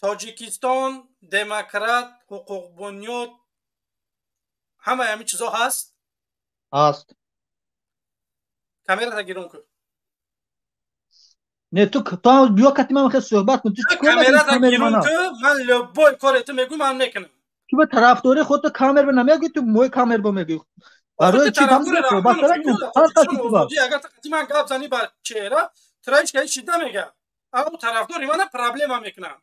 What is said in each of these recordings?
тоҷикистон, демократ, ҳуқуқбунёд, ҳамаи ҳамин чизо ҳаст. هست. камерата гирон кун. نه تو هم بیا کتی من میخواد صحبت کن. تو چیکار میکنی камерата کامر гирон منو؟ кун. مан любой коре ту мегӯ ман мекунам. تو به طرفداری خودت کامر نمیگی، تو موی کامر بمیگی. آخه برای تو چی دام طرفدار دیگه صحبت رحمان کنیم فیکو هر تاجیکستان کسی تو با. آزادی اگر تو من گپ زنی بر چهره ترایش که شیده میگه اما طرفدار من پرابلم میکنم.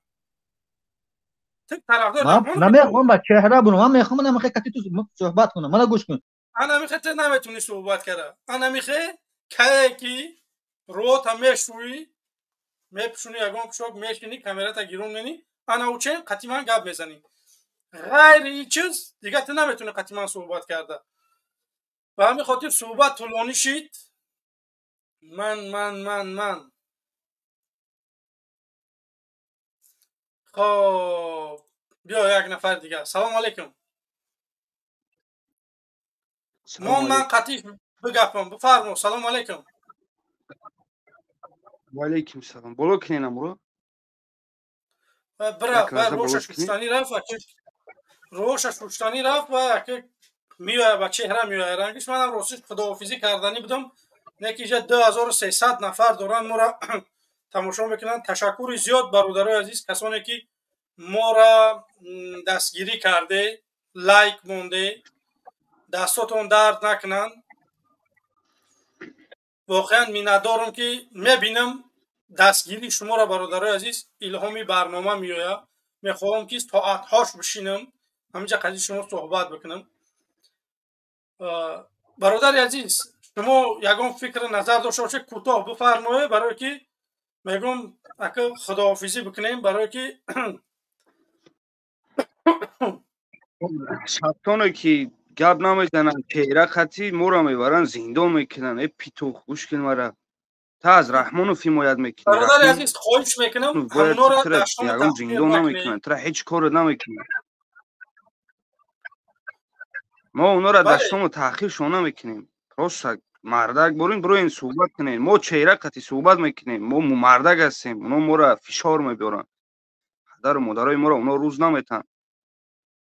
تو طرفدار من رحمان فیکو نمیخوام با چهره برو، من میخوام نمیخوام کتی تو صحبت کنم. منو گوش کن. انا میخه تو نمیتونی صحبت کرده. انا میخه که کی رو تا میشوی میپشونی یگان پشوک میشکنی کامرا تا گیرون منی انا اوچه قطعا گپ میزنی. غیر این چیز دیگه تو نمیتونی قطعا صحبت کرده. و همین خاطر صحبت طولانی شید. من خب بیا یک نفر دیگه. سلام علیکم. من قطعی بگپم بفرمو. سلام علیکم. و علیکم سلام. بولو کنینم برو. برا روشش پشتانی رفت و روشش پشتانی رفت و که میوه با چهره میوه رنگش. منم راستش خداحافظی کردنی بودم. نکیجه 2300 نفر دوران ما را تماشا میکنن. تشکر زیاد برادرای عزیز، کسانی که ما را دستگیری کرده، لایک مونده، دستاتون درد نکنن. واقعا میندارم که میبینم دستگیری شما را برادرای عزیز الهامی برنامه میآید. میخواهم که ساعت‌هاش بشینم همینجا قضیه شما صحبت بکنم. برادر عزیز شما یگان فکر نظر داشته باشه کوتاه بفرمایید برای که میگم اگه خداحافظی بکنیم برای که شخصانی که گپ نمیزنن چهره خطی مورا میبرن زندان میکنن. ای پیتو خوش کن مرا. تا از رحمان حمایت میکنی. برادر رحمان عزیز خواهش میکنم باید همونا را تر دشمن یگان تحقیر زندان نمیکنن. نکنید. تر هیچ کار نمیکنن. ما اونا را بله دشمن و تحقیرشون نمیکنیم. راست مردک برین برو این صحبت کنین. ما چهره خطی صحبت میکنیم. ما مردک هستیم. اونا ما را فشار میبرن. پدر و مادرای ما را اونا روز نمیتن.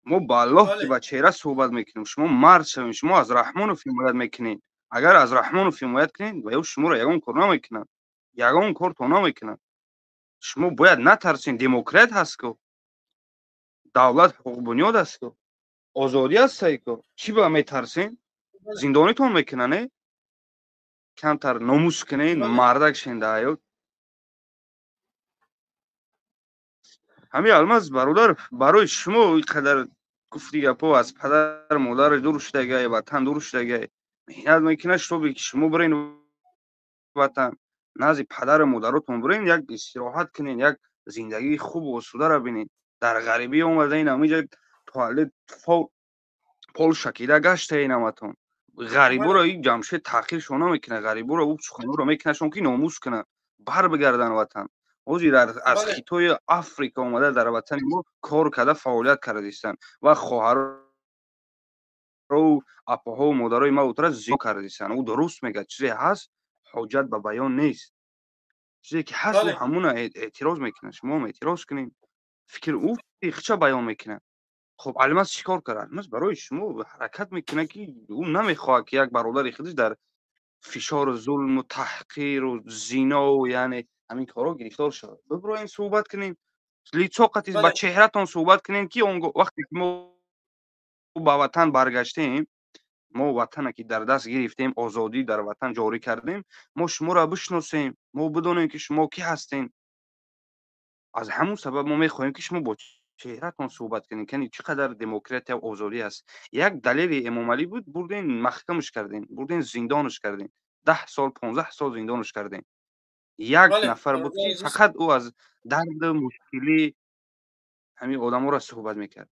ما با الله که بله با چهره صحبت میکنیم. شما مرد شوین. شما از رحمان حمایت میکنین. اگر از رحمان حمایت کنین و یا شما را یگان کار نمیکنن. یگان کار تو نمیکنن. شما باید نترسین. دموکرات هست که دولت حقوق بنیاد است که آزادی است که چی با میترسین؟ زندانیتون میکنن. کمتر ناموس کنین. بله مردک شین در حیات. همین الماس برادر برای شما اینقدر گفتی گپا از پدر مادر دور شدگی وطن دور شدگی محنت میکنه شما که شما برین وطن نزد پدر مادرتون برین یک استراحت کنین. یک زندگی خوب و آسوده را ببینین. در غریبی اومدین همینجا توالت پول شکیده گشته این همتون. غریبا بله را این جمشید تحقیر شما نمیکنه. غریبا را او سخنو را میکنه شما که ناموس کنه بر بگردن وطن. اوزی از بله خطای افریقا اومده در وطن ما کار کرده فعالیت کرده ایستن و خواهر و اپاها و مادرای ما اوتر زیاد کرده ایستن. او درست میگه. چیزی هست حجت به بیان نیست. چیزی که هست او بله همون اعتراض میکنه. شما هم اعتراض کنین. فکر او چه بیان میکنه. خب الماس چیکار کرد؟ الماس برای شما حرکت میکنه که او نمیخواد که یک برادر خودش در فشار و ظلم و تحقیر و زنا و یعنی همین کارا گرفتار شد. برو این صحبت کنین. لیچاقت با بله چهرهتون صحبت کنین که وقتی که ما به وطن برگشتیم، ما وطن که در دست گرفتیم، آزادی در وطن جاری کردیم، ما شما را بشناسیم، ما بدونیم که شما کی هستین. از همون سبب ما میخواهیم که شما با چهرهتون صحبت کنین که چقدر دموکراسی و آزادی است. یک دلیل امام علی بود بردین محکمش کردین، بردین زندانش کردین. 10 سال 15 سال زندانش کردین. یک بله نفر بود برادر که عزیز. فقط او از درد مشکلی همین آدما را صحبت میکرد.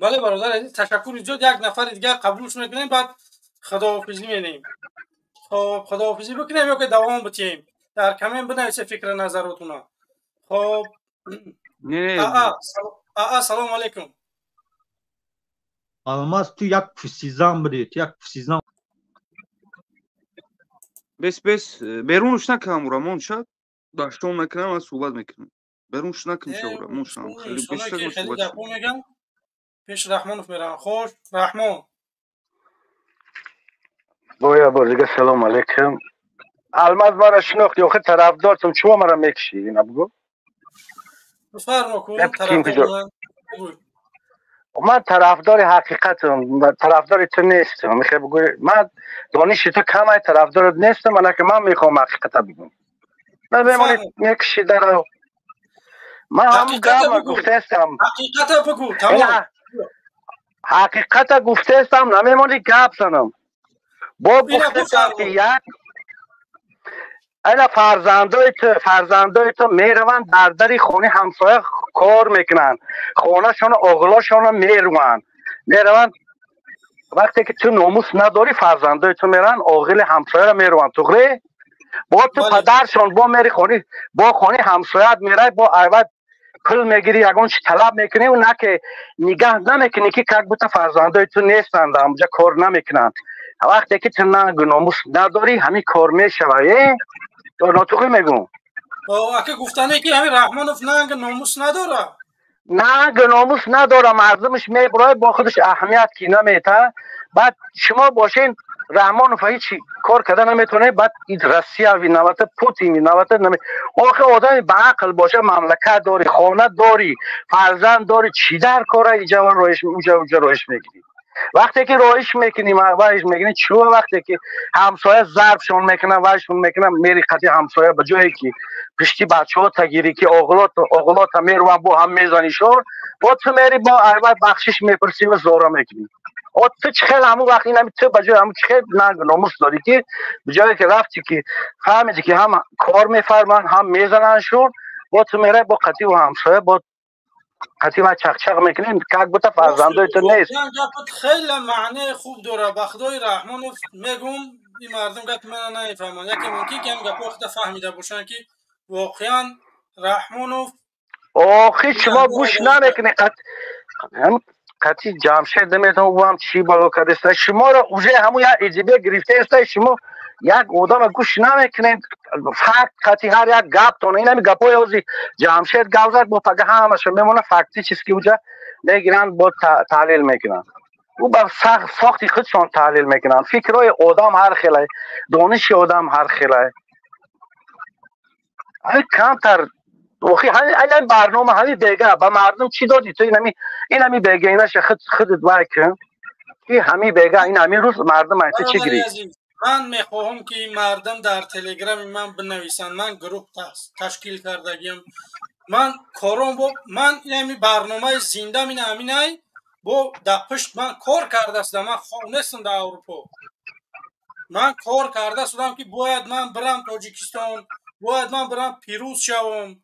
بله برادر عزیز تشکر زیاد. یک نفر دیگه قبولش میکنیم بعد خداحافظی می‌کنیم. خب خداحافظی بکنیم یا که دوام بتیم در کمین بنویسه فکر نظراتونه. خب نه نه سلام علیکم. الماس تو یک فسیزان بری، تو یک فسیزان. بس بیرونش نکنم رامون شد. داشتم نکنم از صحبت میکنم برونش نکن شورا ای موشم خیلی انسانایی بیشتر که خیلی صحبت گپا میگن پیش رحمانوف میرن. خوش رحمان گویا بازیگه سلام علیکم. الماس مرا شناختی آخه طرفدارتم شما مرا میکشی اینا بگو. بفرما کن نپکیم طرفدار کجا. من بگوی. من طرفدار حقیقتم طرفدار تو نیستم. میخوای بگوی من دانش تو کمه طرفدارت نیستم من که من میخوام حقیقت بگم. نه بمانی بفرما میکشی در من هم حقیقت گام بگو، گفته استم. حقیقت بگو تمام. اینا حقیقت گفته استم نمیمونی گپ زنم. با اینا گفته استم که بفرما. یک اینا فرزندای تو میروند در خونه همسایه کار میکنن خونه شون اغلاشون میروند وقتی که تو ناموس نداری فرزندای تو میرن اغل همسایه رو میروند توغلی با تو بله پدرشون با میری خونه با خونه همسایت میره با عوض پول میگیری یگان چی طلب میکنی و نه که نگاه نمیکنی که که بوتا فرزندای تو نیستند همجا کار نمیکنن وقتی که تو نه ناموس نداری همین کار میشوه تو ناطقی میگم اگه گفتنه که همین رحمانوف ننگ ناموس نداره. نه ناموس نداره مردمش میبرای با خودش اهمیت کی نمیته بعد شما باشین رحمان و هیچ کار کرده نمیتونه بعد این روسیه وی نوته پوتین وی نوته آخه آدم به عقل باشه مملکت داری خانه داری فرزند داری چی در کاره اینجا رویش اونجا رویش میگیری وقتی که رویش میکنی وایش میگنی چوه وقتی که همسایه ضربشون میکنه وایشون میکنه میری خطی همسایه به جایی که پشتی بچه ها تگیری که اغلات میروان با هم میزنیشون با تو میری با عوض بخشش میپرسی و زورا میکنی تو چخیل همون وقتی نمی تو بجای همون چخیل ناموس داری که بجایی که رفتی که فهمیدی که هم کار میفرمن هم میزننشون با تو میره با قطی و همسایه با قطی و چخچق میکنی که بوتا فرزندای تو نیست واقعا گپت خیلی معنی خوب داره. به خدای رحمانوف میگم این مردم گپ من نمیفهمن. یکی ممکن که هم گپ وقت فهمیده باشن که واقعا رحمانوف آخه شما نگاه گوش آدمی کرد. نمیکنی هم قطعی جمشید نمیتونم با هم چی بالا کرده شما را اوجه همون یا ایجیبه گرفته است شما یک آدم گوش نمیکنید فقط قطعی هر یک گپ تونه این همی گپای اوزی جمشید گوزد با پگه همش میمونه فکتی چیز که اوجه میگیرن با تحلیل میکنن او با ساختی خودشان تحلیل میکنن فکرهای آدم هر خیلی دانش آدم هر خیلی کمتر وخی همین برنامه همین بگه با مردم چی دادی تو این همی بگه اینش خودت وکن این همی بگه این همی روز مردم ایت چی برادر گری عزیز من میخواهم که مردم در تلگرام من بنویسن. من گروه تشکیل کردگیم. من کارم با من این برنامه زنده من همینه با در پشت من کار کرده است. من خونستم در اروپا. من کار کرده شدم که باید من برم تاجیکستان باید من برم پیروز شوم.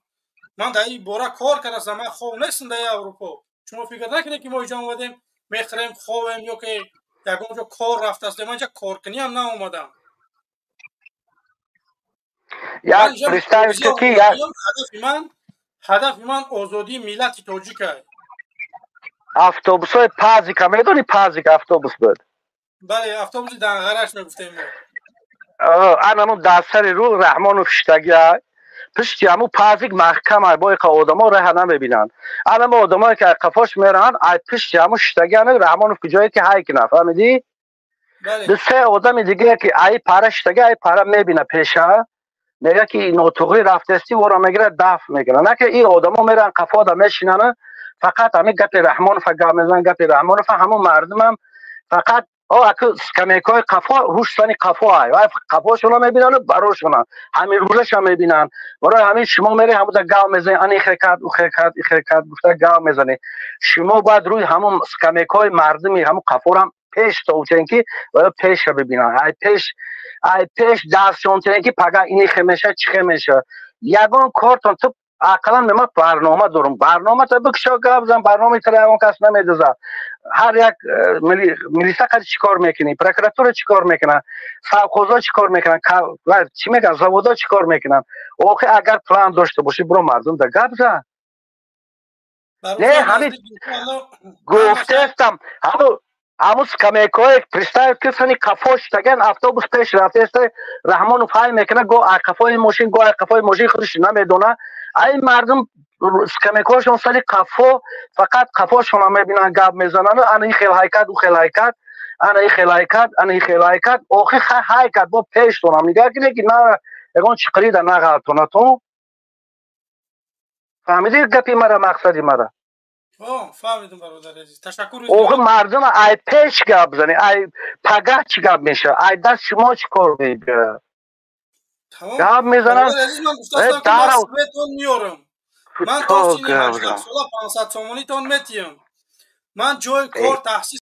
من در این باره کار کردم. من خونستم در اروپا. شما فکر نکنید که ما اینجا اومدیم میخریم خوابیم یا که یکونجا کار رفته است. من اینجا کار کنی هم ناومدم. من یک اینجا پرستای تو که هدف من آزادی ملت تاجیک است. افطوبوس های پازی که میدونی پازی که افطوبوس بود بله افطوبوس دنغرش میگفتیم ما. همون در سر رو رحمان و فشتگی های پشتی همون پازیک محکم های با آدم ها راه نمیبینن همون آدم های که قفاش میرن پشتی همون شتگی های رحمان و فجایی که های کنه فهمیدی؟ بله به سه آدم دیگه که ای پاره شتگی ای پاره میبینه پیشه میگه که نوتوغی رفتستی و را میگیره دف میکنه نه که این آدم ها میرن قفا دا میشینن فقط همین گپ رحمان فقط میزن گپ رحمان همون مردم هم فقط اکو سکمیکای قفا روش سانی قفا های قفاشون رو میبینن بروشون همین روزش هم میبینن برای همین شما میری همون دا گاو میزنی انی خیکت او خیکت ای خیکت گفته گاو میزنی شما باید روی همون سکمیکای مردمی همون قفا رو هم پیش تو چنکی پیش رو ببینن ای پیش دستشون چنکی پگه اینی خمیشه چی خمیشه یگان کارتون تو اقلا من برنامه دارم برنامه تا بکشا گابزم برنامه تر اون کس نمیدوزه هر یک ملیسا قد چیکار میکنی پروکراتور چیکار میکنه سرخوزا چیکار میکنن چی میگن زوادا چیکار میکنن اوخه اگر پلان داشته باشی برو مردم در گابزه نه همین گفته استم امو скамейкаҳое представь кисани қафо штаган автобус пеш рафтааст раҳмону фаҳм мекунад го қафои мошин го қафои мошин худаш намедонад ай мардум скамейкаҳошон сали қафо фақат қафошона мебинанд гап мезананд ана ин хел ҳайкат у хел ҳайкат ана ин хел ҳайкат ана ин хел ҳайкат охир ҳайкат бо пеш донам нигоҳ кунед ки на ягон чиқрида нағалтона ту фаҳмиди гапи мара мақсади мара فهمیدم برادر عزیز تشکر اوه مردم ای پیش گپ بزنی ای پگاه چی گپ میشه ای دست شما چی کار میگه گپ میزنن من تا سینی 80 ساله 500 سومونی تان میتیم من جای کار تحصیل